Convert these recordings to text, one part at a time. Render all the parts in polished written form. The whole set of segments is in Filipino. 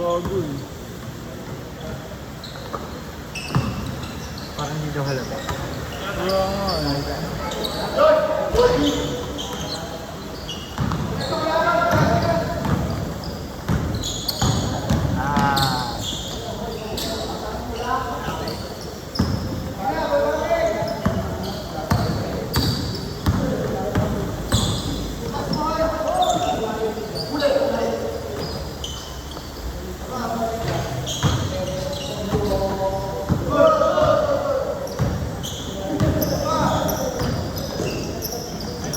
Gago eh. Parang hindi daw halata. Kaya nga eh.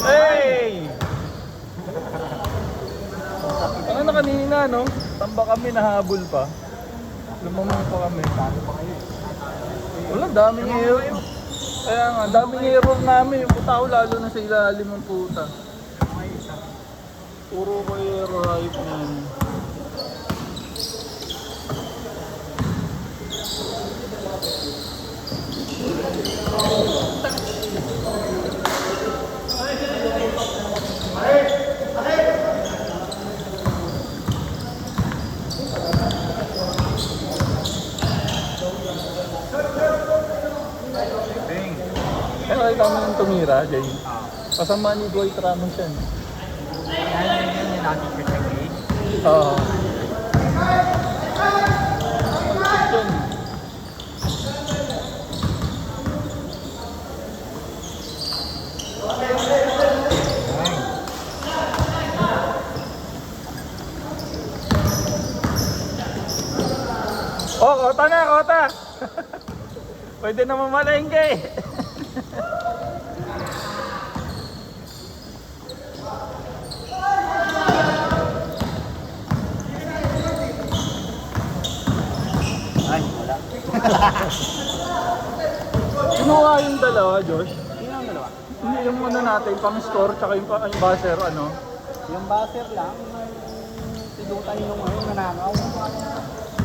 Hey! Ano na kanina, no? Tamba kami, nahabol pa. Lumamang pa kami. Wala, daming error. Kaya nga, daming error namin. Yung puta ko lalo na sa ilalim ng puta. Puro ko error hype na yun. Kaya nakita mo yung tumira, Jay. Kasama ni Dwight Ramos yan. Yan yung natin ko sa gate. Oo. Oh, kota na, kota! Pwede na mamalengke! Ay, wala. Kinuha yung dalawa, Josh. Sino ang dalawa? Hindi yung ano natin, pang score, tsaka yung buzzer, ano. Yung buzzer lang. Tidutan yung nanakaw.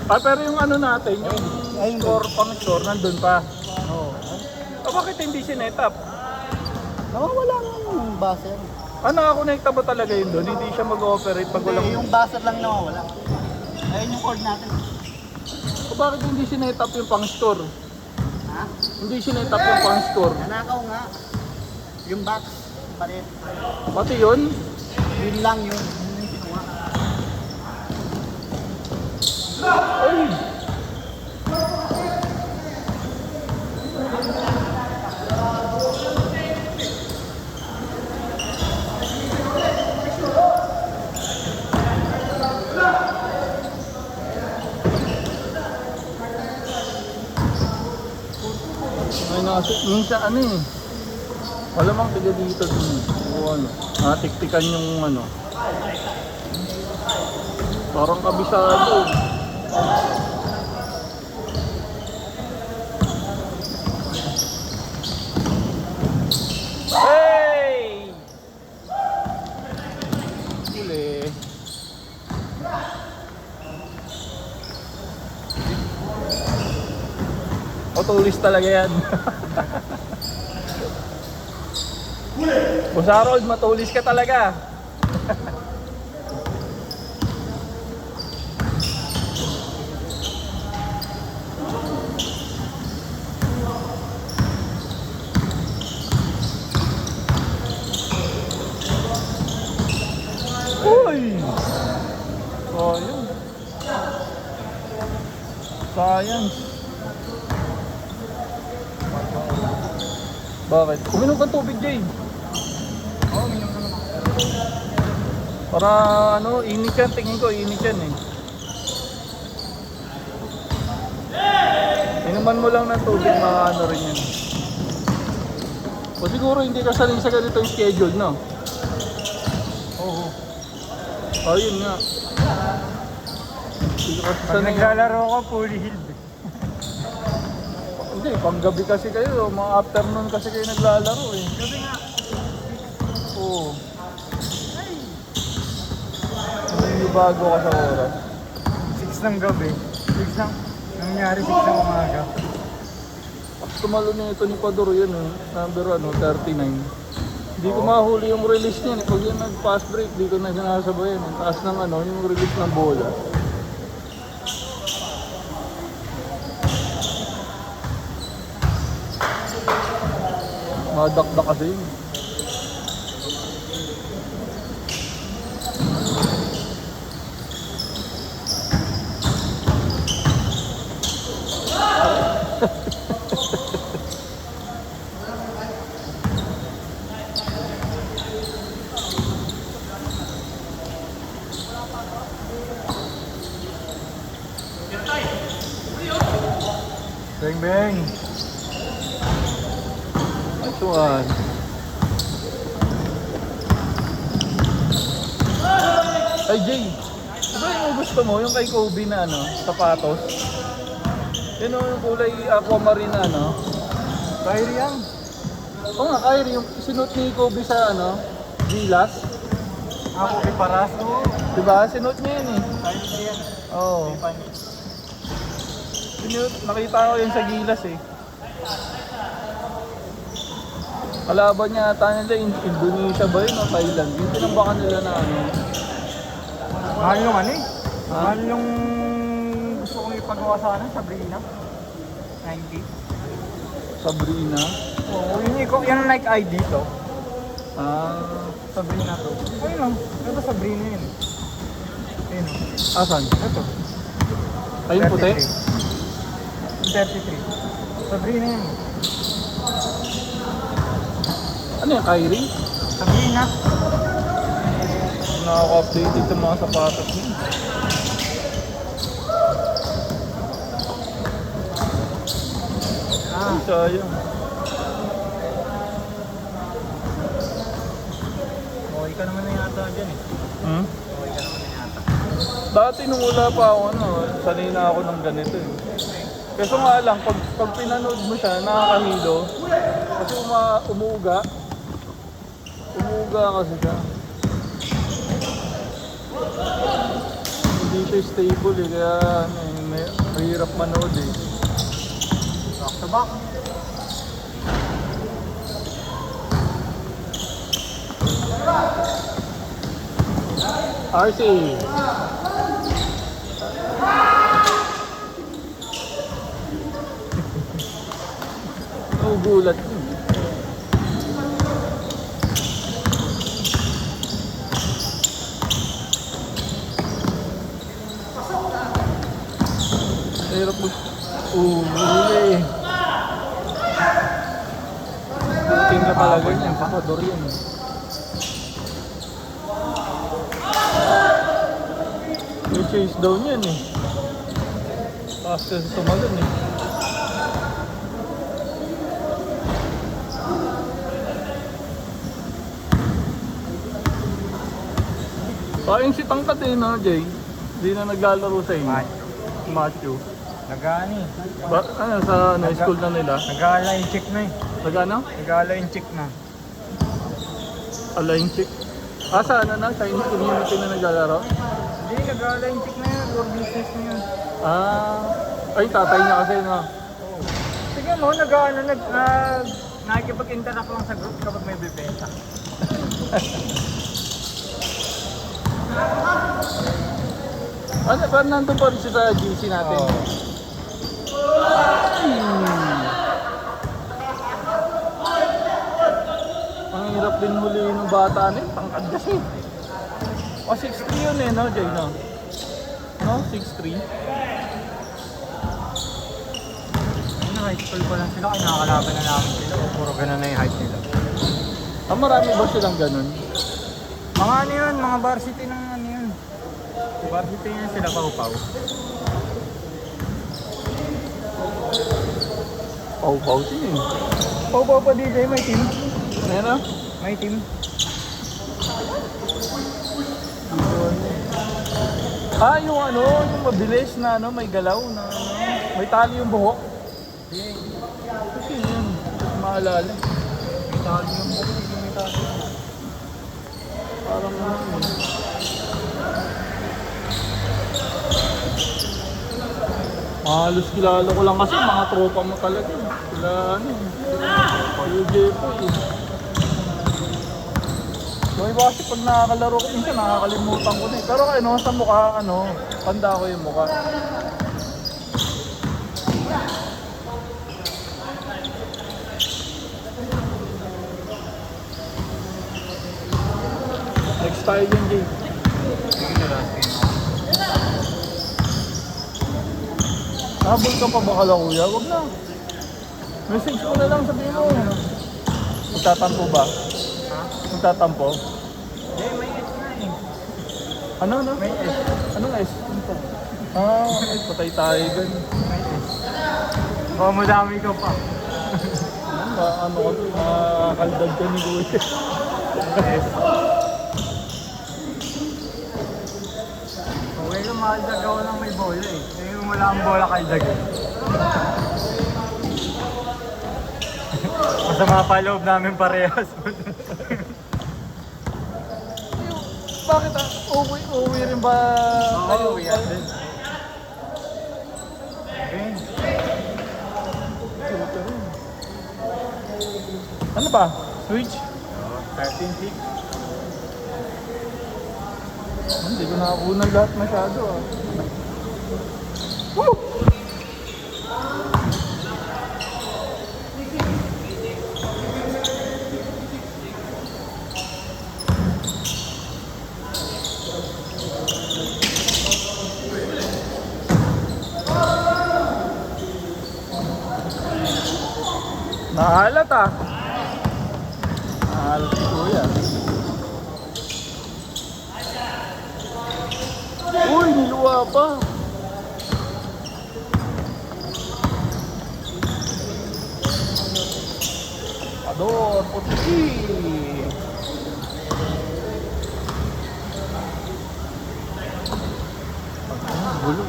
Ah, pero yung ano natin, yung Ayun, score, pang score, nandun pa. Oo. Ah, bakit hindi sinetap? Nawawala nga yung buzzer. Ah, nakakonekta ba talaga yun doon? Hindi siya mag-ooperate pag walang... Yung buzzer lang nawawala. Ayun yung cord natin. O bakit hindi sinetap yung pang score? Ha? Hindi sinetap yung pang score. Nanakaw nga. Yung box. Palit. Pati yun? Yun lang yun. Yun yung kinuha. Ay! Ay, minsan ano eh. Malamang tiga dito din. O ano, natiktikan yung ano. Parang kabisado. Hey! Huli. Otulis talaga yan. Boss Harold, matulis ka talaga. Uy! Sayang. Sayang. Bakit? Uminom kang tubig, Jay. Oo, minum naman ako. Para ano, init yan. Tingin ko, init yan eh. Inuman mo lang ng tubig, ano rin yan. O siguro hindi ka sanay sa ganito yung schedule, no? Oo. Oh, yun nga. Hindi ka Pag sanay. naglalaro ko, fully healed. Hindi, panggabi kasi kayo, mga afternoon kasi kayo naglalaro eh. Gabi nga. Oo. Hindi bago ka sa oras. 6 ng gabi. 6 ng... Nangyari 6 ng umaga. Tumalo na ito ni Paduro yun eh. Number 39. Hindi ko mahuli yung release niyan eh. Pag yun nag-fast break, di ko na sinasabayan eh. Taas ng yung release ng bola. Madakdak kasi yun. Bang bang. Nice one. Ay, Jay. Diba yung gusto mo? Yung kay Kobe na ano, sapatos? Yun yung kulay aquamarine na ano? Kyrie yan. Oo nga, Kyrie, yung sinuot ni Kobe sa ano, Gilas. Ako kay Paraso. Diba? Sinuot niya yun eh. Kyrie yan. Oo. Sinuot, nakita ko yun sa Gilas eh. Kalaban niya ata nila, Indonesia ba yun o Thailand? Yung tinambakan nila na ano. Mahal yung ano eh. Ha? Mahal yung gusto kong ipagawa sa ano, Sabrina. 90. Sabrina. Oo, yung Nike ID to. Ah, Sabrina to. Ayun lang. Ito Sabrina yun. Ayun o. asan? Ito. Ayun puti? 33. Sabrina yun. Ano yung Kyrie? Sabrina. Nakaka-updated sa mga sapatos niya. Ah, Ay, sayang. okay ka naman na yata dyan eh. Hmm? Okay ka naman na yata. Dati nung wala pa ako, ano, sanay na ako ng ganito eh. Kaso nga lang, pag pinanood mo siya, nakakahilo. Kasi umuuga. Umuuga kasi siya. Hindi siya stable eh, kaya ano, mahirap manood eh. Back to back. RC! Nagugulat yun. Hirap mo. Huli. King na talaga niya. Papador yun. May chase down yan eh. Fast kasi tumalon eh. Sayang si Tangkat eh, no, Jay? Hindi na naglalaro sa inyo. Matthew. Nag-ano eh. Ano, sa school na nila? Nag-align check na eh. Nagano? Nag-align check na. Align check. Ah, sa ano na? Chinese community na naglalaro? Hindi, nag-align check na yun. For business na yun. Ah, ay tatay niya kasi, no? Sige mo, nakikipag-interact lang sa group kapag may bibenta. Ano, parang nandun pa rin siya sa GC natin. Oo. Ang hirap din huli ng bata na yun, tangkad kasi. O, 6'3 yun eh, no, Jay, no? No, 6'3. Ano, high school pa lang sila, kinakalaban na namin sila. Puro ganun na yung height nila. Ah, marami ba silang ganun? Mga ano yun, mga varsity ng ano yun. Varsity yun sila pau-pau. Pau-pau din eh. Pau-pau pa DJ, may team. Ano? May team. Ah, yung ano, yung mabilis na ano, may galaw na ano, may tali yung buhok. Kasi yun, maalala. May tali yung buhok, hindi may tali. Parang ano eh. Halos kilala ko lang kasi mga tropa mo talaga. Sila ano, sila Jepoy eh. So iba kasi pag nakakalaro ko minsan nakakalimutan ko na eh. Pero ano, sa mukha, ano, tanda ko yung mukha. tayo dyan, Jay. Sige na last game. Habol ka pa ba kala kuya? Huwag na. Message ko na lang, sabihin mo. Magtatampo ba? Ha? Magtatampo? Eh, may S na eh. Ano? May S. Anong S? Ano to? Ay, patay tayo dun. May S. Baka madami ka pa. Ano ko, kaldag ka ni kuya. S. Okay lang, makaldag ako lang may bola eh. Eh, yung wala ang bola kaldag eh. Masama pa loob namin parehas. Bakit uwi rin ba kayo? Oo, yan din. Okay. Ano ba? Switch? 13-6. Hindi ko nakakunan lahat masyado ah. Woo! Nakahalat ah. Nakahalat si kuya. Uy, niluwa pa. Ador, puti. Gulo.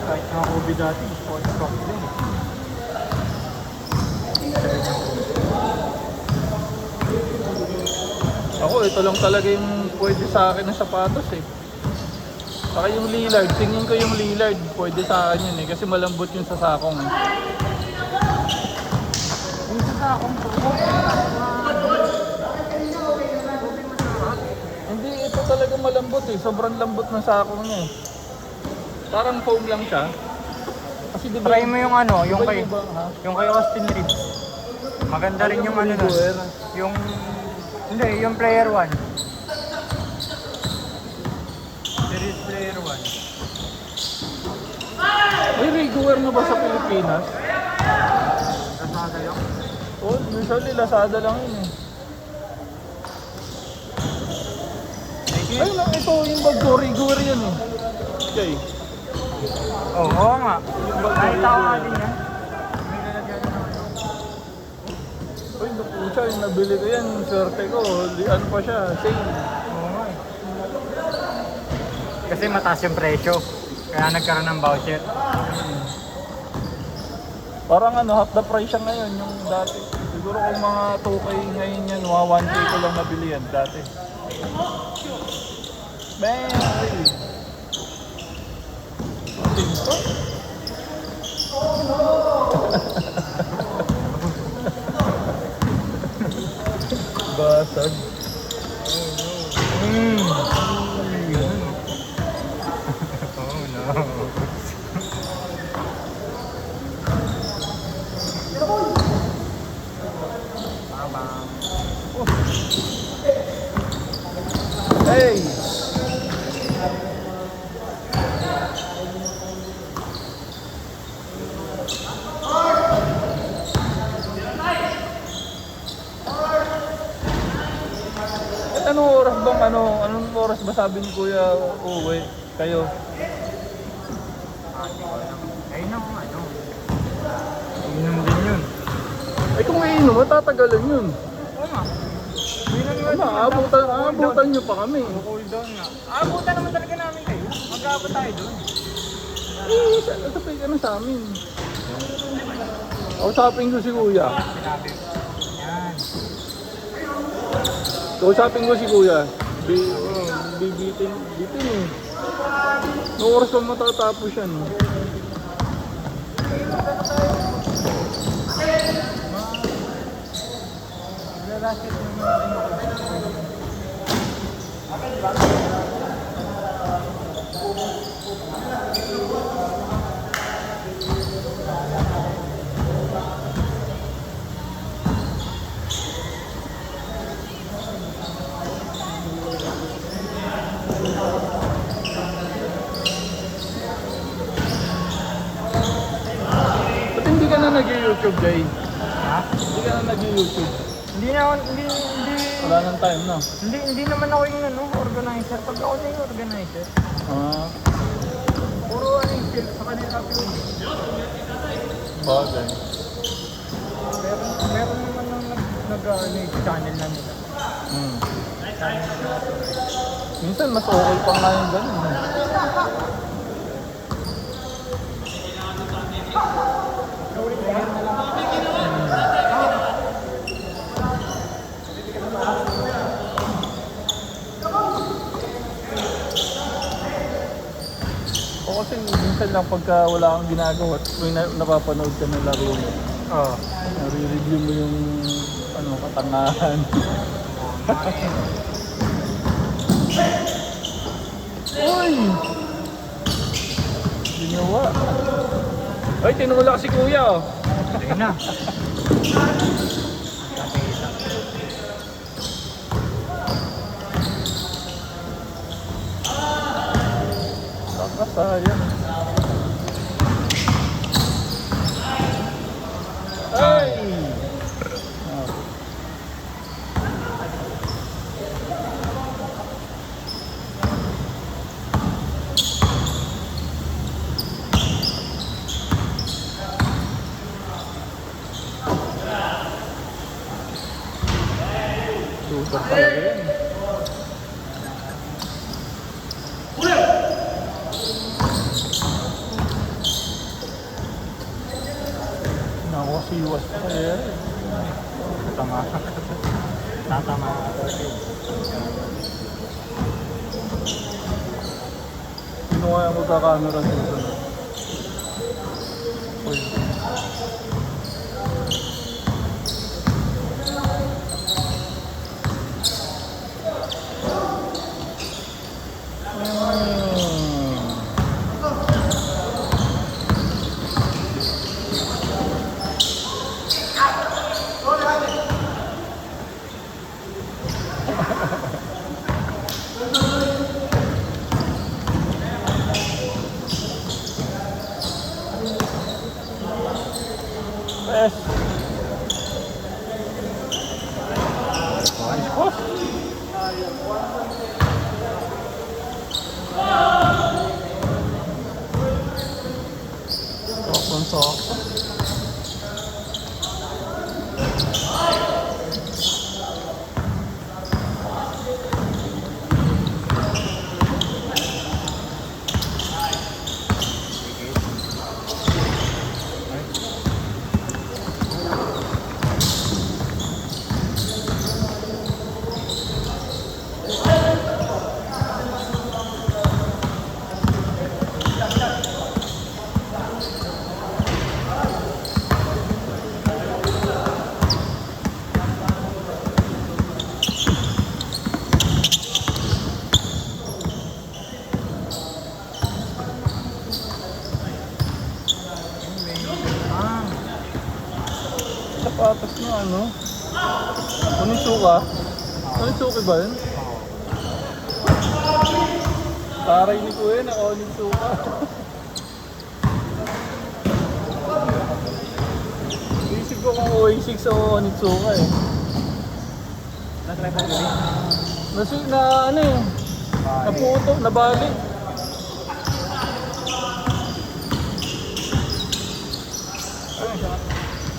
Kahit nga COVID dati, sports talk din. Ako, ito lang talaga yung pwede sa akin ng sapatos eh. Saka yung Lillard, tingin ko yung Lillard, pwede sa akin yun eh. Kasi malambot yung sa sakong eh. Yung sa akong Hindi, ito talaga malambot eh. Sobrang lambot ng sakong niya eh. Parang foam lang siya. Kasi di ba try mo yung ano, yung di ba kay iba, ha? yung kay Austin Reeves. Maganda rin yung ano nun. Wear. Yung hindi, yung player 1. Series player 1. May Riguer na ba sa Pilipinas? Kasada yung Oh, usually Lazada lang yun eh. Ay, lang, ito yung bag ko, Riguer yan eh. Okay. oo nga. Yung bag ko, Nakita ko nga Riguer. din yan. May lalagyan na ano. Uy, napucha, yung nabili ko yan, swerte ko. Ano pa siya, sale. Oo nga eh. Kasi mataas yung presyo. Kaya nagkaroon ng voucher. Parang ano, half the price siya ngayon, yung dati. Siguro kung mga 2K ngayon yan, mga 1K ko lang nabili yan dati. Bang! Ay! Ito? Basag. Oh no. Hey! Anong oras bang anong oras ba sabi ni Kuya uuwi kayo? Ayun ako ano. Inom din yun. Eh kung iinom, matatagalan yun. Oo nga. Ano, aabutan nyo pa kami. Cool down nga. Abutan naman talaga namin kayo. Mag-aabot tayo doon. Eh, sabay ka na sa amin. Kausapin ko si Kuya. Sinabi. Yan. Kausapin ko si Kuya. Bitin eh. Noong oras pa matatapos yan. Maglalastit naman din ako. nag-YouTube, Jay. Ha? Hindi ka na nag-YouTube. Hindi na ako, hindi, Wala nang time, no? hindi naman ako yung ano, organizer. Pag ako na yung organizer, Ah, puro ano yung shirt sa kanila upload. bagay. Meron naman nang nag yung channel na nila. Hmm. Minsan mas okay pa nga yung ganun. Eh. O kasi minsan lang pagka wala kang ginagawa at may napapanood ka ng laro mo, Oo. nare-review mo yung ano, katangahan. Uy! Ginawa. Ay, tinula si kuya oh. Ayun na. Baka sayang. Ay! Ah. Super talaga yan. Nakakasiwas pa kaya. Tama. Tatama. Sino kaya magkakamera sa sunod? Uy. Yes. Ayos po. Sakto. Ah. Sapatos na ano? Onitsuka? Onitsuka ba yun? Taray ni Kuya na Onitsuka. Isip ko kung OA6 o Onitsuka eh. Na-try pa rin. Na ano eh. Naputo, nabali.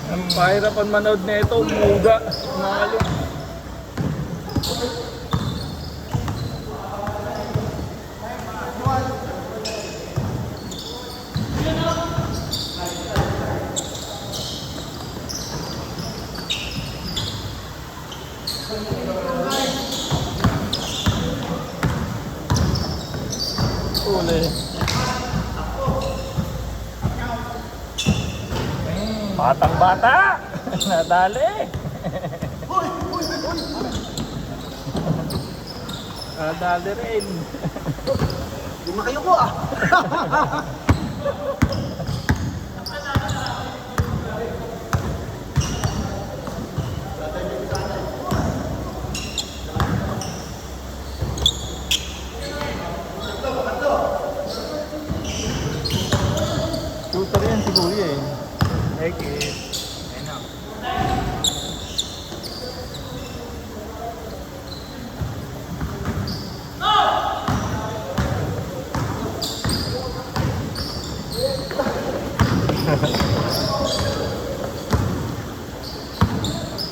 Ang pahirapan manood na ito, umuga. Nalo. Uli. Batang bata! Nadali! Nadali rin. Di makayo ko ah. Shooter yan si Kuya eh. Like it.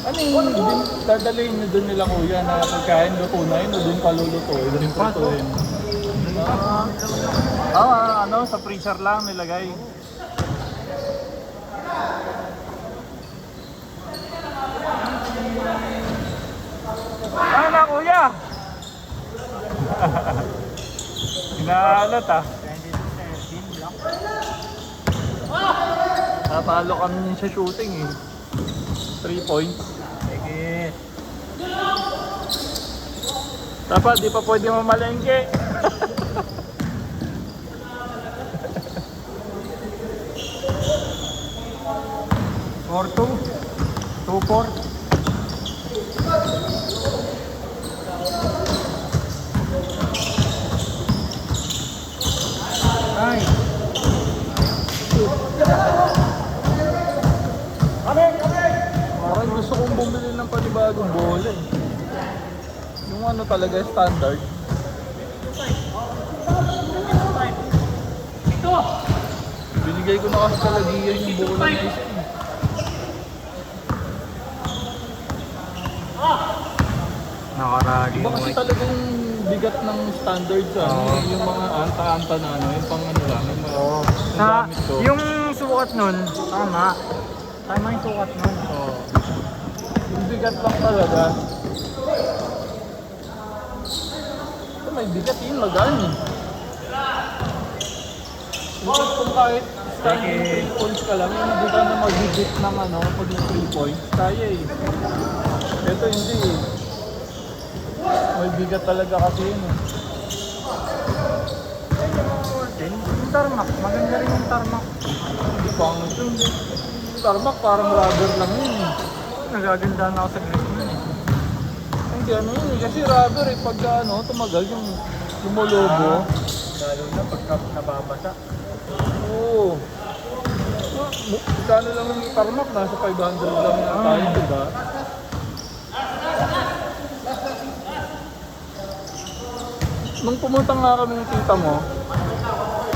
Ano yung dadalhin nyo doon nila kuya na pagkain luto na yun o doon pa lulutuin? Doon pa lutuin? Ano, sa freezer lang nilagay. Na kuya! Inaalot ah. Natalo kami niya sa shooting eh. 3 points. Sige. Dapat di pa pwede mamalengke. Or 2. 2-4. Ay. Parang gusto kong bumili ng panibagong bola eh. Yung ano talaga standard. Binigay ko na kasi kalagiyan yung bola na isa eh. Nakaragi Iba mo. kasi talagang bigat ng standard sa ano, Oo. yung mga anta-anta na ano, yung pang ano lang, yung mga Sa, gamit ko. yung sukat nun, tama. Tama yung sukat nun. Oo. Yung bigat lang talaga. Ito may bigat yun, magaan eh. Yung kung kahit starting 3 points ka lang, hindi ka na mag-hit ng ano, pag yung 3 points, kaya eh. Ito hindi eh. May bigat talaga kasi yun eh. Yung tarmac, maganda rin yung tarmac. Hindi pangit yun. Tarmac parang rubber lang yun eh. Nagaganda na ako sa grip nun eh. Hindi ano yun eh. Kasi rubber eh. Pagka ano, tumagal yung lumolobo. Lalo na pagka nababasa. Oo. Kano lang yung tarmac? Nasa 500 lang yung tayo, diba? Nung pumunta nga kami ng tita mo,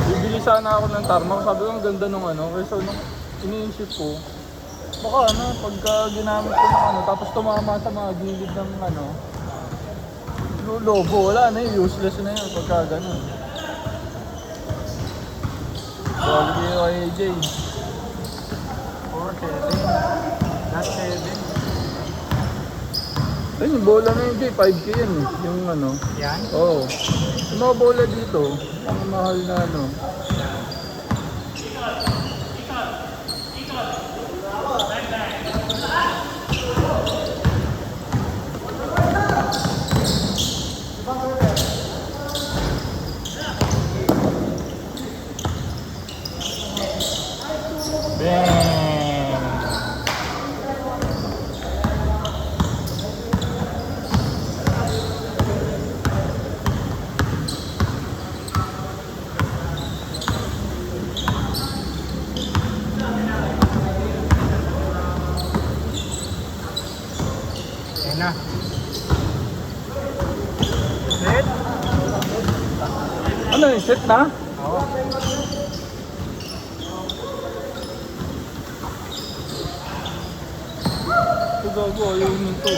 bibili sana ako ng tarmac. Sabi ko, ang ganda nung ano. Kasi nung iniisip ko, baka ano, pagka ginamit ko ng ano, tapos tumama sa mga gilid ng ano, lobo, wala na yun, useless na yun pagka ganun. Sabi ko yung AJ. 4-7. Not 7. Ayun, yung bola na yun, 5K yan eh. Yung ano. Yan. Oo. Yung mga bola dito, ang mahal na ano. Bang! Yan na. Set? Ano yung set na? Oo. Ito gago, ayaw nito.